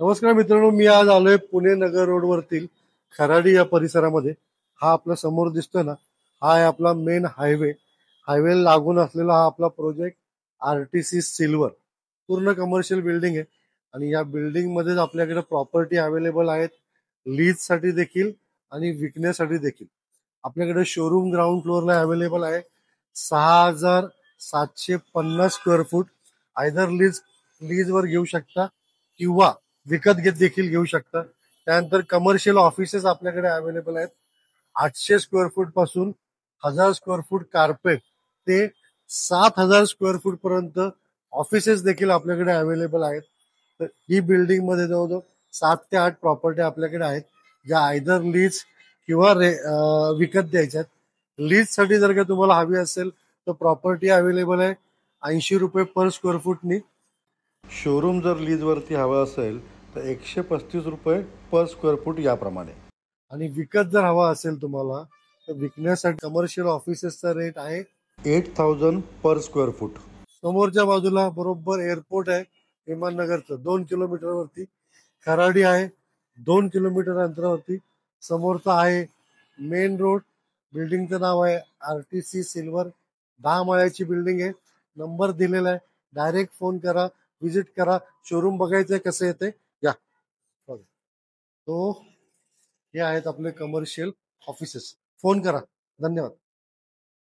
नमस्कार मित्रांनो, मी आज आलोय पुणे नगर रोडवरतील खराडी या परिसरामध्ये. हा आपला समोर दिसतोय ना, हा आहे आपला मेन हायवे. हायवे लागून असलेला हा आपला प्रोजेक्ट आरटीसी सिल्वर. पूर्ण कमर्शियल बिल्डिंग आहे आणि या बिल्डिंग मध्येच आपल्याकडे प्रॉपर्टी अवेलेबल आहेत, लीज साठी देखील आणि विकण्यासाठी देखील. आपल्याकडे शोरूम ग्राउंड फ्लोअरला अवेलेबल आहे 6,750 स्क्वेअर फूट. आयदर लीजवर घेऊ शकता किंवा विकत घेत देखील घेऊ शकता. त्यानंतर कमर्शियल ऑफिसेस आपल्याकडे अवेलेबल आहेत 800 स्क्वेअर फूट पासून 1,000 स्क्वेअर फूट कार्पेट ते 7,000 स्क्वेअर फूट पर्यंत ऑफिसेस देखील आपल्याकडे अवेलेबल आहेत. तर ही बिल्डिंग मध्ये जवळजवळ 7 ते 8 प्रॉपर्टी आपल्याकडे आहेत, ज्या आयदर लीज किंवा विकत द्यायच्यात. लीज साठी जर का तुम्हाला हवी असेल तर प्रॉपर्टी अवेलेबल आहे 80 रुपये पर स्क्वेअर फूटनी. शोरूम जर लीजवरती हवा असेल तर 135 रुपये पर स्क्वेअर फूट याप्रमाणे. आणि विकत जर हवा असेल तुम्हाला तर विकण्यासाठी कमर्शियल ऑफिसेसचा रेट आहे 8,000 पर स्क्वेअर फूट. समोरच्या बाजूला बरोबर एअरपोर्ट आहे विमाननगरचं 2 किलोमीटरवरती. खराडी आहे 2 किलोमीटर अंतरावरती. समोरचा आहे मेन रोड. बिल्डिंगचं नाव आहे आरटीसी सिल्वर. 10 माळ्याची बिल्डिंग आहे. नंबर दिलेला आहे, डायरेक्ट फोन करा, विजिट करा. शोरूम बघायचंय कसं येते या बघा. तो हे आहेत आपले कमर्शियल ऑफिसेस. फोन करा. धन्यवाद.